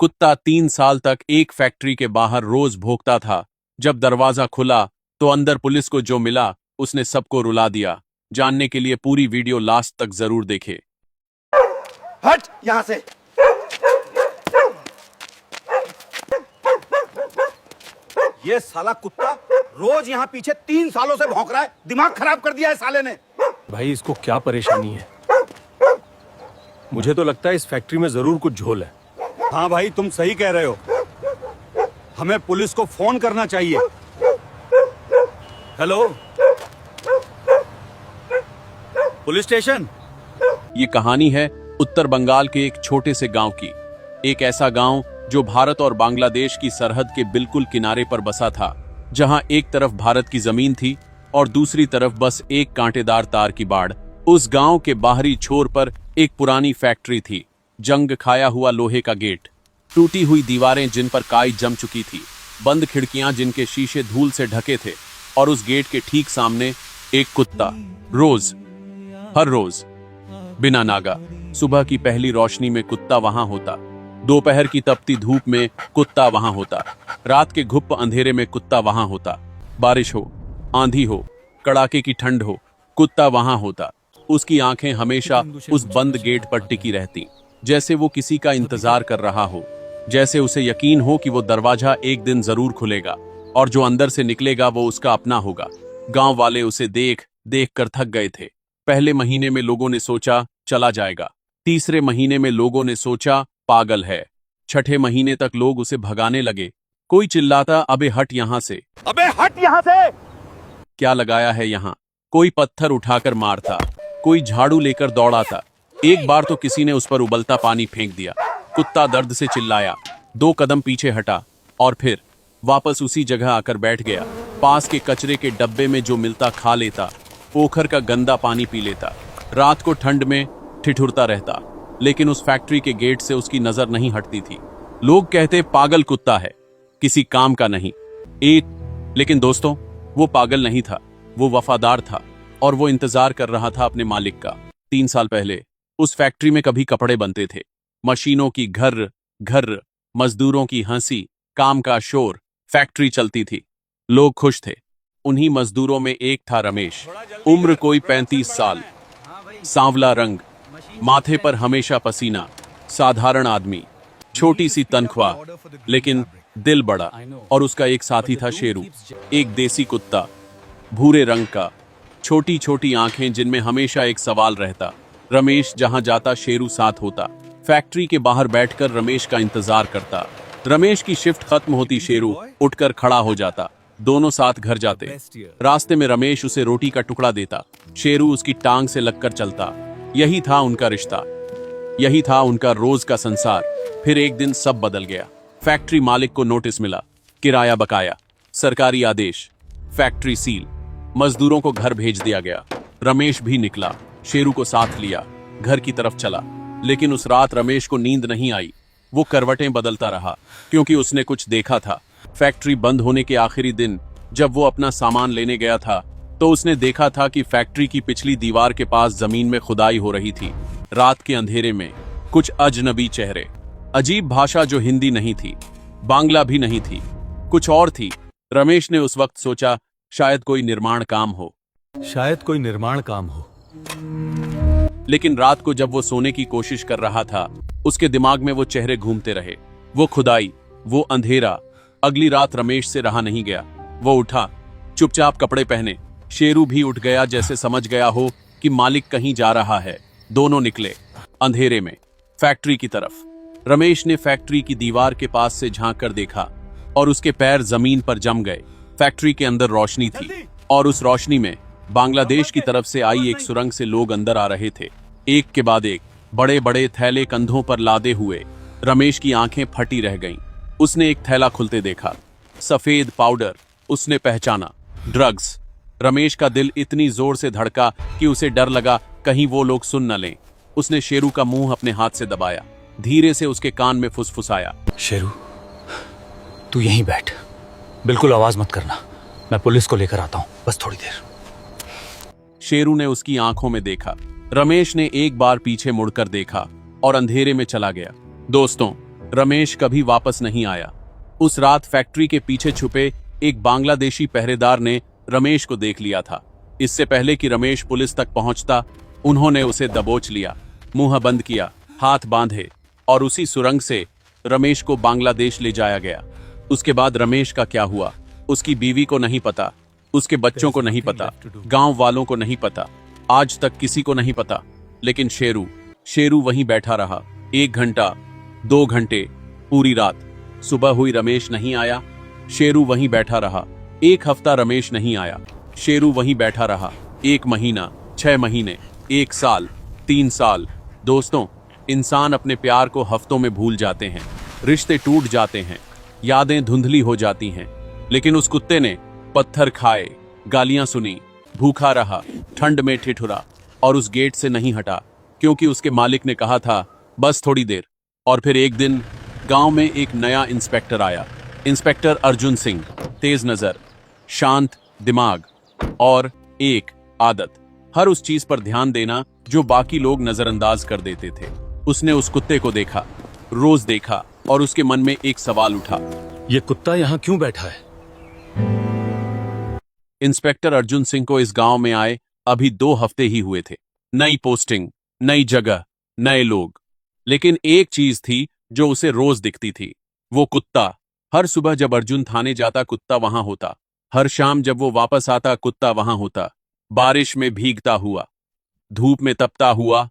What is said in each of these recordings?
कुत्ता 3 साल तक एक फैक्ट्री के बाहर रोज भौंकता था। जब दरवाजा खुला तो अंदर पुलिस को जो मिला उसने सबको रुला दिया। जानने के लिए पूरी वीडियो लास्ट तक जरूर देखें। हट यहां से। ये साला कुत्ता रोज यहाँ पीछे 3 सालों से भौंक रहा है। दिमाग खराब कर दिया है साले ने। भाई इसको क्या परेशानी है? मुझे तो लगता है इस फैक्ट्री में जरूर कुछ झोल है। हाँ भाई तुम सही कह रहे हो। हमें पुलिस को फोन करना चाहिए। Hello police station. ये कहानी है उत्तर बंगाल के एक छोटे से गांव की। एक ऐसा गांव जो भारत और बांग्लादेश की सरहद के बिल्कुल किनारे पर बसा था, जहां एक तरफ भारत की जमीन थी और दूसरी तरफ बस एक कांटेदार तार की बाड़। उस गांव के बाहरी छोर पर एक पुरानी फैक्ट्री थी। जंग खाया हुआ लोहे का गेट, टूटी हुई दीवारें जिन पर काई जम चुकी थी, बंद खिड़कियां जिनके शीशे धूल से ढके थे, और उस गेट के ठीक सामने एक कुत्ता। हर रोज बिना नागा सुबह की पहली रोशनी में कुत्ता वहां होता, दोपहर की तपती धूप में कुत्ता वहां होता, रात के घुप अंधेरे में कुत्ता वहां होता, बारिश हो, आंधी हो, कड़ाके की ठंड हो, कुत्ता वहां होता। उसकी आंखें हमेशा उस बंद गेट पर टिकी रहती, जैसे वो किसी का इंतजार कर रहा हो, जैसे उसे यकीन हो कि वो दरवाजा एक दिन जरूर खुलेगा और जो अंदर से निकलेगा वो उसका अपना होगा। गांव वाले उसे देख कर थक गए थे। पहले महीने में लोगों ने सोचा चला जाएगा, तीसरे महीने में लोगों ने सोचा पागल है, छठे महीने तक लोग उसे भगाने लगे। कोई चिल्लाता अबे हट यहां से, अबे हट यहां से, क्या लगाया है यहां। कोई पत्थर उठाकर मारता, कोई झाड़ू लेकर दौड़ा था। एक बार तो किसी ने उस पर उबलता पानी फेंक दिया। कुत्ता दर्द से चिल्लाया, 2 कदम पीछे हटा और फिर वापस उसी जगह आकर बैठ गया। पास के कचरे के डब्बे में जो मिलता खा लेता, पोखर का गंदा पानी पी लेता, रात को ठंड में ठिठुरता रहता, लेकिन उस फैक्ट्री के गेट से उसकी नजर नहीं हटती थी। लोग कहते पागल कुत्ता है, किसी काम का नहीं। लेकिन दोस्तों, वो पागल नहीं था, वो वफादार था और वो इंतजार कर रहा था अपने मालिक का। 3 साल पहले उस फैक्ट्री में कभी कपड़े बनते थे, मशीनों की घर घर, मजदूरों की हंसी, काम का शोर, फैक्ट्री चलती थी, लोग खुश थे। उन्हीं मजदूरों में एक था रमेश। उम्र कोई 35 साल, सांवला रंग, माथे पर हमेशा पसीना, साधारण आदमी, छोटी सी तनख्वाह, लेकिन दिल बड़ा। और उसका एक साथी था शेरू, एक देसी कुत्ता, भूरे रंग का, छोटी छोटी आंखें जिनमें हमेशा एक सवाल रहता। रमेश जहां जाता शेरू साथ होता। फैक्ट्री के बाहर बैठकर रमेश का इंतजार करता। रमेश की शिफ्ट खत्म होती, शेरू उठकर खड़ा हो जाता, दोनों साथ घर जाते। रास्ते में रमेश उसे रोटी का टुकड़ा देता, शेरू उसकी टांग से लगकर चलता। यही था उनका रिश्ता, यही था उनका रोज का संसार। फिर एक दिन सब बदल गया। फैक्ट्री मालिक को नोटिस मिला, किराया बकाया, सरकारी आदेश, फैक्ट्री सील, मजदूरों को घर भेज दिया गया। रमेश भी निकला, शेरू को साथ लिया, घर की तरफ चला। लेकिन उस रात रमेश को नींद नहीं आई। वो करवटें बदलता रहा, क्योंकि उसने कुछ देखा था। फैक्ट्री बंद होने के आखिरी दिन जब वो अपना सामान लेने गया था, तो उसने देखा था कि फैक्ट्री की पिछली दीवार के पास जमीन में खुदाई हो रही थी। रात के अंधेरे में कुछ अजनबी चेहरे, अजीब भाषा जो हिंदी नहीं थी, बांग्ला भी नहीं थी, कुछ और थी। रमेश ने उस वक्त सोचा शायद कोई निर्माण काम हो, शायद कोई निर्माण काम हो। लेकिन रात को जब वो सोने की कोशिश कर रहा था, उसके दिमाग में वो चेहरे घूमते रहे, वो खुदाई, वो अंधेरा। अगली रात रमेश से रहा नहीं गया। वो उठा, चुपचाप कपड़े पहने। शेरू भी उठ गया, जैसे समझ गया हो कि मालिक कहीं जा रहा है। दोनों निकले अंधेरे में फैक्ट्री की तरफ। रमेश ने फैक्ट्री की दीवार के पास से झांक कर देखा और उसके पैर जमीन पर जम गए। फैक्ट्री के अंदर रोशनी थी और उस रोशनी में बांग्लादेश की तरफ से आई एक सुरंग से लोग अंदर आ रहे थे, एक के बाद एक, बड़े बड़े थैले कंधों पर लादे हुए। रमेश की आंखें फटी रह गईं। उसने एक थैला खुलते देखा, सफेद पाउडर। उसने पहचाना, ड्रग्स। रमेश का दिल इतनी जोर से धड़का कि उसे डर लगा कहीं वो लोग सुन न लें। उसने शेरू का मुंह अपने हाथ से दबाया, धीरे से उसके कान में फुसफुसाया, शेरू तू यहीं बैठ, बिल्कुल आवाज मत करना, मैं पुलिस को लेकर आता हूं, बस थोड़ी देर। शेरू ने उसकी आंखों में देखा। रमेश ने एक बार पीछे मुड़कर देखा और अंधेरे में चला गया। दोस्तों, रमेश कभी वापस नहीं आया। उस रात फैक्ट्री के पीछे छुपे एक बांग्लादेशी पहरेदार ने रमेश को देख लिया था। इससे पहले कि रमेश पुलिस तक पहुंचता, उन्होंने उसे दबोच लिया, मुंह बंद किया, हाथ बांधे और उसी सुरंग से रमेश को बांग्लादेश ले जाया गया। उसके बाद रमेश का क्या हुआ, उसकी बीवी को नहीं पता, उसके बच्चों को नहीं पता, गांव वालों को नहीं पता, आज तक किसी को नहीं पता। लेकिन शेरू वहीं बैठा रहा। 1 घंटा, 2 घंटे, पूरी रात। सुबह हुई, रमेश नहीं आया। शेरू वहीं बैठा रहा। 1 हफ्ता, रमेश नहीं आया। शेरू वहीं बैठा रहा। 1 महीना, 6 महीने, 1 साल, 3 साल। दोस्तों, इंसान अपने प्यार को हफ्तों में भूल जाते हैं, रिश्ते टूट जाते हैं, यादें धुंधली हो जाती हैं। लेकिन उस कुत्ते ने पत्थर खाए, गालियां सुनी, भूखा रहा, ठंड में ठिठुरा और उस गेट से नहीं हटा, क्योंकि उसके मालिक ने कहा था बस थोड़ी देर। और फिर एक दिन गांव में एक नया इंस्पेक्टर आया। इंस्पेक्टर अर्जुन सिंह, तेज नजर, शांत दिमाग और एक आदत, हर उस चीज पर ध्यान देना जो बाकी लोग नजरअंदाज कर देते थे। उसने उस कुत्ते को देखा, रोज देखा, और उसके मन में एक सवाल उठा, ये कुत्ता यहाँ क्यों बैठा है? इंस्पेक्टर अर्जुन सिंह को इस गांव में आए अभी 2 हफ्ते ही हुए थे। नई पोस्टिंग, नई जगह, नए लोग। लेकिन एक चीज थी जो उसे रोज दिखती थी, वो कुत्ता। हर सुबह जब अर्जुन थाने जाता, कुत्ता वहां होता। हर शाम जब वो वापस आता, कुत्ता वहां होता। बारिश में भीगता हुआ, धूप में तपता हुआ,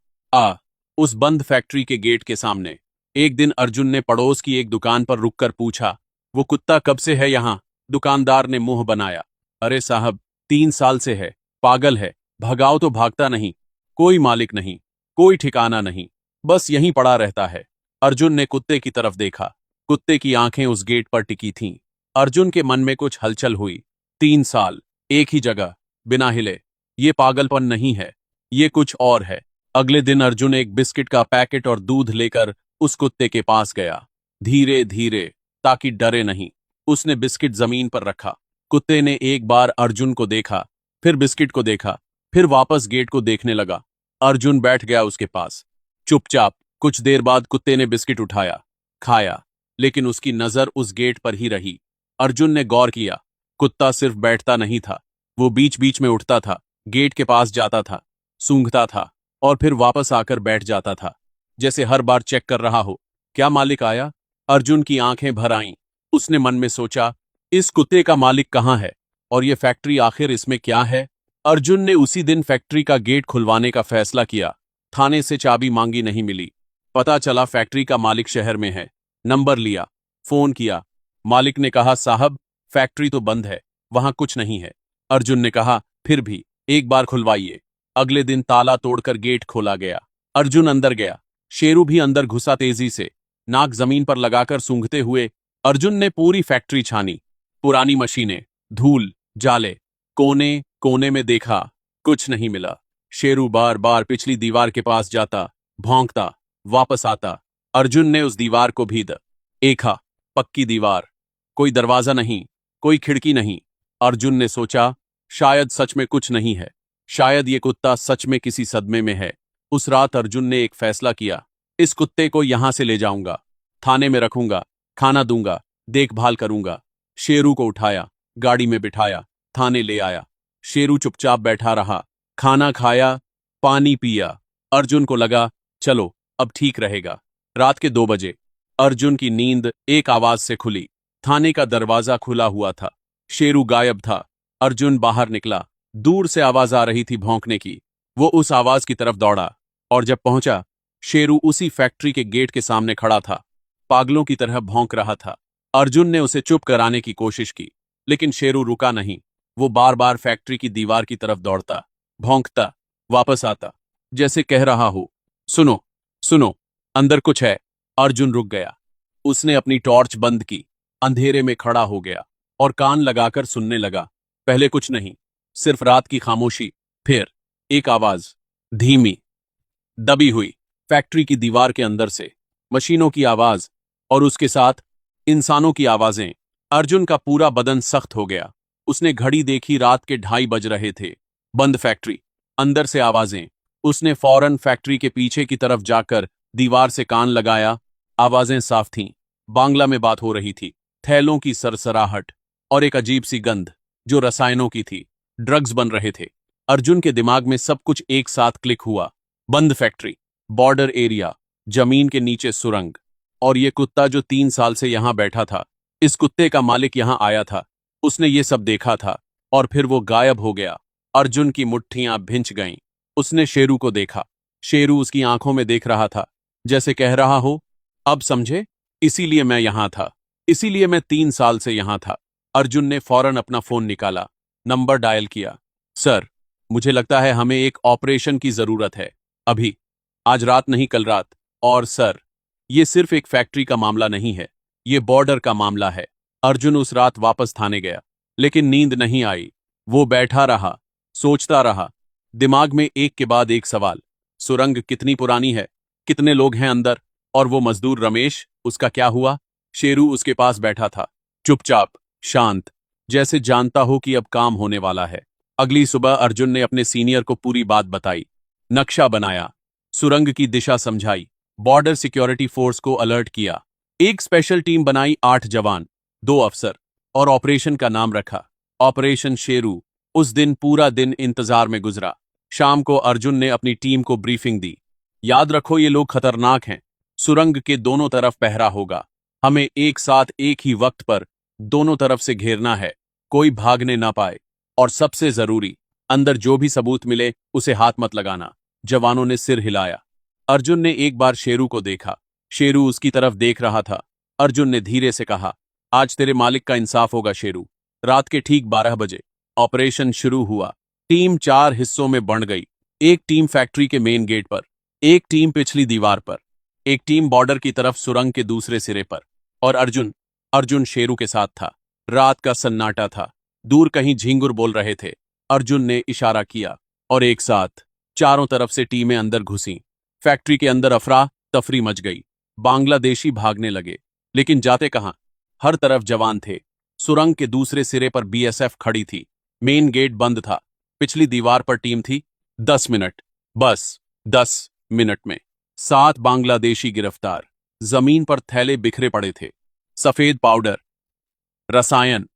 उस बंद फैक्ट्री के गेट के सामने। एक दिन अर्जुन ने पड़ोस की एक दुकान पर रुककर पूछा, वो कुत्ता कब से है यहां? दुकानदार ने मुंह बनाया, अरे साहब, 3 साल से है, पागल है, भगाओ तो भागता नहीं, कोई मालिक नहीं, कोई ठिकाना नहीं, बस यहीं पड़ा रहता है। अर्जुन ने कुत्ते की तरफ देखा। कुत्ते की आंखें उस गेट पर टिकी थीं। अर्जुन के मन में कुछ हलचल हुई। 3 साल एक ही जगह, बिना हिले, ये पागलपन नहीं है, ये कुछ और है। अगले दिन अर्जुन एक बिस्किट का पैकेट और दूध लेकर उस कुत्ते के पास गया। धीरे धीरे, ताकि डरे नहीं, उसने बिस्किट जमीन पर रखा। कुत्ते ने एक बार अर्जुन को देखा, फिर बिस्किट को देखा, फिर वापस गेट को देखने लगा। अर्जुन बैठ गया उसके पास, चुपचाप। कुछ देर बाद कुत्ते ने बिस्किट उठाया, खाया, लेकिन उसकी नजर उस गेट पर ही रही। अर्जुन ने गौर किया, कुत्ता सिर्फ बैठता नहीं था, वो बीच बीच में उठता था, गेट के पास जाता था, सूंघता था और फिर वापस आकर बैठ जाता था, जैसे हर बार चेक कर रहा हो, क्या मालिक आया? अर्जुन की आंखें भर आईं। उसने मन में सोचा, इस कुत्ते का मालिक कहाँ है और ये फैक्ट्री आखिर इसमें क्या है? अर्जुन ने उसी दिन फैक्ट्री का गेट खुलवाने का फैसला किया। थाने से चाबी मांगी, नहीं मिली। पता चला फैक्ट्री का मालिक शहर में है। नंबर लिया, फोन किया। मालिक ने कहा, साहब, फैक्ट्री तो बंद है, वहां कुछ नहीं है। अर्जुन ने कहा, फिर भी एक बार खुलवाइए। अगले दिन ताला तोड़कर गेट खोला गया। अर्जुन अंदर गया। शेरू भी अंदर घुसा, तेजी से, नाक जमीन पर लगाकर सूंघते हुए। अर्जुन ने पूरी फैक्ट्री छानी, पुरानी मशीनें, धूल, जाले, कोने कोने में देखा, कुछ नहीं मिला। शेरू बार बार पिछली दीवार के पास जाता, भौंकता, वापस आता। अर्जुन ने उस दीवार को भी देखा, पक्की दीवार, कोई दरवाजा नहीं, कोई खिड़की नहीं। अर्जुन ने सोचा, शायद सच में कुछ नहीं है, शायद ये कुत्ता सच में किसी सदमे में है। उस रात अर्जुन ने एक फैसला किया, इस कुत्ते को यहां से ले जाऊंगा, थाने में रखूंगा, खाना दूंगा, देखभाल करूंगा। शेरू को उठाया, गाड़ी में बिठाया, थाने ले आया। शेरू चुपचाप बैठा रहा, खाना खाया, पानी पिया। अर्जुन को लगा, चलो अब ठीक रहेगा। रात के 2 बजे अर्जुन की नींद एक आवाज से खुली। थाने का दरवाजा खुला हुआ था, शेरू गायब था। अर्जुन बाहर निकला, दूर से आवाज आ रही थी भौंकने की। वो उस आवाज की तरफ दौड़ा और जब पहुंचा, शेरू उसी फैक्ट्री के गेट के सामने खड़ा था, पागलों की तरह भौंक रहा था। अर्जुन ने उसे चुप कराने की कोशिश की, लेकिन शेरू रुका नहीं। वो बार बार फैक्ट्री की दीवार की तरफ दौड़ता, भौंकता, वापस आता, जैसे कह रहा हो, सुनो सुनो, अंदर कुछ है। अर्जुन रुक गया। उसने अपनी टॉर्च बंद की, अंधेरे में खड़ा हो गया और कान लगाकर सुनने लगा। पहले कुछ नहीं, सिर्फ रात की खामोशी। फिर एक आवाज, धीमी, दबी हुई, फैक्ट्री की दीवार के अंदर से, मशीनों की आवाज और उसके साथ इंसानों की आवाजें। अर्जुन का पूरा बदन सख्त हो गया। उसने घड़ी देखी, रात के 2:30 बज रहे थे। बंद फैक्ट्री, अंदर से आवाजें। उसने फौरन फैक्ट्री के पीछे की तरफ जाकर दीवार से कान लगाया। आवाजें साफ थीं। बांग्ला में बात हो रही थी। थैलों की सरसराहट और एक अजीब सी गंध जो रसायनों की थी। ड्रग्स बन रहे थे। अर्जुन के दिमाग में सब कुछ एक साथ क्लिक हुआ। बंद फैक्ट्री, बॉर्डर एरिया, जमीन के नीचे सुरंग, और ये कुत्ता जो 3 साल से यहां बैठा था। इस कुत्ते का मालिक यहां आया था। उसने ये सब देखा था और फिर वो गायब हो गया। अर्जुन की मुट्ठियां भिंच गईं। उसने शेरू को देखा। शेरू उसकी आंखों में देख रहा था, जैसे कह रहा हो, अब समझे, इसीलिए मैं यहां था, इसीलिए मैं 3 साल से यहां था। अर्जुन ने फौरन अपना फोन निकाला, नंबर डायल किया। सर, मुझे लगता है हमें एक ऑपरेशन की जरूरत है, अभी, आज रात नहीं कल रात। और सर, ये सिर्फ एक फैक्ट्री का मामला नहीं है, ये बॉर्डर का मामला है। अर्जुन उस रात वापस थाने गया, लेकिन नींद नहीं आई। वो बैठा रहा, सोचता रहा, दिमाग में एक के बाद एक सवाल। सुरंग कितनी पुरानी है, कितने लोग हैं अंदर, और वो मजदूर रमेश, उसका क्या हुआ? शेरू उसके पास बैठा था, चुपचाप, शांत, जैसे जानता हो कि अब काम होने वाला है। अगली सुबह अर्जुन ने अपने सीनियर को पूरी बात बताई, नक्शा बनाया, सुरंग की दिशा समझाई, बॉर्डर सिक्योरिटी फोर्स को अलर्ट किया, एक स्पेशल टीम बनाई, 8 जवान, 2 अफसर, और ऑपरेशन का नाम रखा, ऑपरेशन शेरू। उस दिन पूरा दिन इंतजार में गुजरा। शाम को अर्जुन ने अपनी टीम को ब्रीफिंग दी। याद रखो, ये लोग खतरनाक हैं। सुरंग के दोनों तरफ पहरा होगा। हमें एक साथ एक ही वक्त पर दोनों तरफ से घेरना है, कोई भागने ना पाए। और सबसे जरूरी, अंदर जो भी सबूत मिले उसे हाथ मत लगाना। जवानों ने सिर हिलाया। अर्जुन ने एक बार शेरू को देखा। शेरू उसकी तरफ देख रहा था। अर्जुन ने धीरे से कहा, आज तेरे मालिक का इंसाफ होगा शेरू। रात के ठीक 12 बजे ऑपरेशन शुरू हुआ। टीम 4 हिस्सों में बंट गई। एक टीम फैक्ट्री के मेन गेट पर, एक टीम पिछली दीवार पर, एक टीम बॉर्डर की तरफ सुरंग के दूसरे सिरे पर। और अर्जुन शेरू के साथ था। रात का सन्नाटा था। दूर कहीं झींगुर बोल रहे थे। अर्जुन ने इशारा किया और एक साथ चारों तरफ से टीमें अंदर घुसी। फैक्ट्री के अंदर अफरा तफरी मच गई। बांग्लादेशी भागने लगे, लेकिन जाते कहां? हर तरफ जवान थे। सुरंग के दूसरे सिरे पर बीएसएफ खड़ी थी। मेन गेट बंद था। पिछली दीवार पर टीम थी। 10 मिनट, बस 10 मिनट में 7 बांग्लादेशी गिरफ्तार। जमीन पर थैले बिखरे पड़े थे। सफेद पाउडर, रसायन,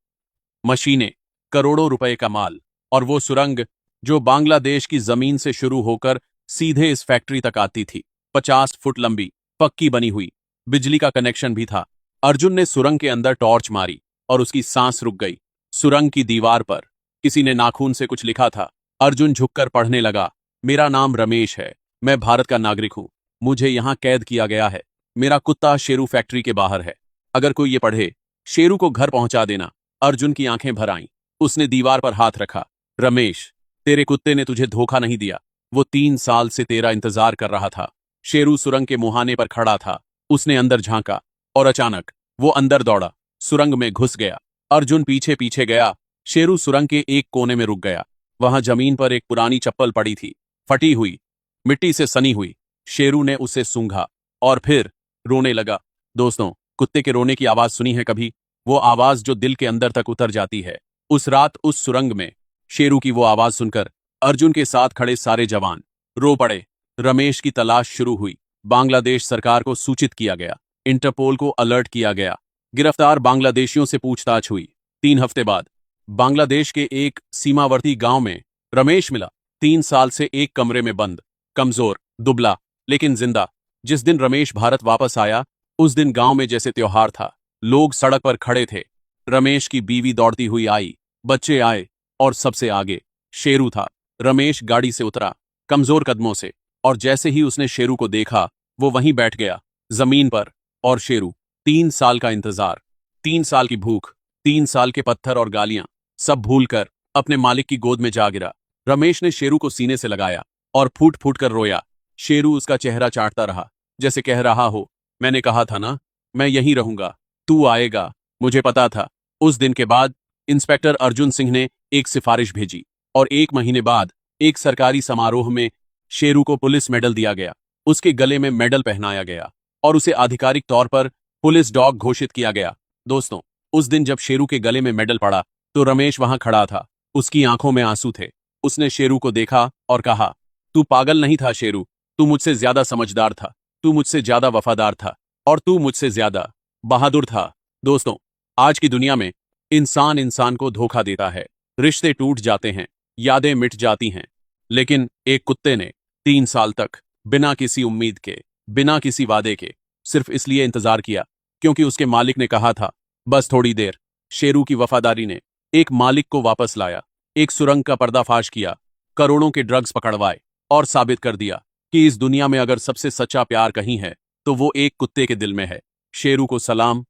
मशीनें, करोड़ों रुपए का माल। और वो सुरंग जो बांग्लादेश की जमीन से शुरू होकर सीधे इस फैक्ट्री तक आती थी। 50 फुट लंबी, पक्की बनी हुई, बिजली का कनेक्शन भी था। अर्जुन ने सुरंग के अंदर टॉर्च मारी और उसकी सांस रुक गई। सुरंग की दीवार पर किसी ने नाखून से कुछ लिखा था। अर्जुन झुककर पढ़ने लगा, मेरा नाम रमेश है, मैं भारत का नागरिक हूं, मुझे यहां कैद किया गया है, मेरा कुत्ता शेरू फैक्ट्री के बाहर है, अगर कोई ये पढ़े, शेरू को घर पहुंचा देना। अर्जुन की आंखें भर आईं। उसने दीवार पर हाथ रखा। रमेश, तेरे कुत्ते ने तुझे धोखा नहीं दिया, वो 3 साल से तेरा इंतजार कर रहा था। शेरू सुरंग के मुहाने पर खड़ा था। उसने अंदर झांका और अचानक वो अंदर दौड़ा, सुरंग में घुस गया। अर्जुन पीछे पीछे गया। शेरू सुरंग के एक कोने में रुक गया। वहां जमीन पर एक पुरानी चप्पल पड़ी थी, फटी हुई, मिट्टी से सनी हुई। शेरू ने उसे सूंघा और फिर रोने लगा। दोस्तों, कुत्ते के रोने की आवाज सुनी है कभी? वो आवाज जो दिल के अंदर तक उतर जाती है। उस रात उस सुरंग में शेरू की वो आवाज सुनकर अर्जुन के साथ खड़े सारे जवान रो पड़े। रमेश की तलाश शुरू हुई। बांग्लादेश सरकार को सूचित किया गया। इंटरपोल को अलर्ट किया गया। गिरफ्तार बांग्लादेशियों से पूछताछ हुई। 3 हफ्ते बाद बांग्लादेश के एक सीमावर्ती गांव में रमेश मिला। 3 साल से एक कमरे में बंद, कमजोर, दुबला, लेकिन जिंदा। जिस दिन रमेश भारत वापस आया, उस दिन गांव में जैसे त्योहार था। लोग सड़क पर खड़े थे। रमेश की बीवी दौड़ती हुई आई, बच्चे आए, और सबसे आगे शेरू था। रमेश गाड़ी से उतरा, कमजोर कदमों से, और जैसे ही उसने शेरू को देखा, वो वहीं बैठ गया, जमीन पर। और शेरू, 3 साल का इंतजार, 3 साल की भूख, 3 साल के पत्थर और गालियां, सब भूलकर अपने मालिक की गोद में जा गिरा। रमेश ने शेरू को सीने से लगाया और फूट फूट कर रोया। शेरू उसका चेहरा चाटता रहा, जैसे कह रहा हो, मैंने कहा था ना, मैं यहीं रहूंगा, तू आएगा, मुझे पता था। उस दिन के बाद इंस्पेक्टर अर्जुन सिंह ने एक सिफारिश भेजी, और 1 महीने बाद एक सरकारी समारोह में शेरू को पुलिस मेडल दिया गया। उसके गले में मेडल पहनाया गया और उसे आधिकारिक तौर पर पुलिस डॉग घोषित किया गया। दोस्तों, उस दिन जब शेरू के गले में मेडल पड़ा, तो रमेश वहां खड़ा था। उसकी आंखों में आंसू थे। उसने शेरू को देखा और कहा, तू पागल नहीं था शेरू, तू मुझसे ज्यादा समझदार था, तू मुझसे ज्यादा वफादार था। और तू मुझसे ज्यादा बहादुर था। दोस्तों, आज की दुनिया में इंसान इंसान को धोखा देता है, रिश्ते टूट जाते हैं, यादें मिट जाती हैं, लेकिन एक कुत्ते ने 3 साल तक बिना किसी उम्मीद के, बिना किसी वादे के, सिर्फ इसलिए इंतजार किया क्योंकि उसके मालिक ने कहा था बस थोड़ी देर। शेरू की वफादारी ने एक मालिक को वापस लाया, एक सुरंग का पर्दाफाश किया, करोड़ों के ड्रग्स पकड़वाए और साबित कर दिया कि इस दुनिया में अगर सबसे सच्चा प्यार कहीं है तो वो एक कुत्ते के दिल में है। शेरू को सलाम,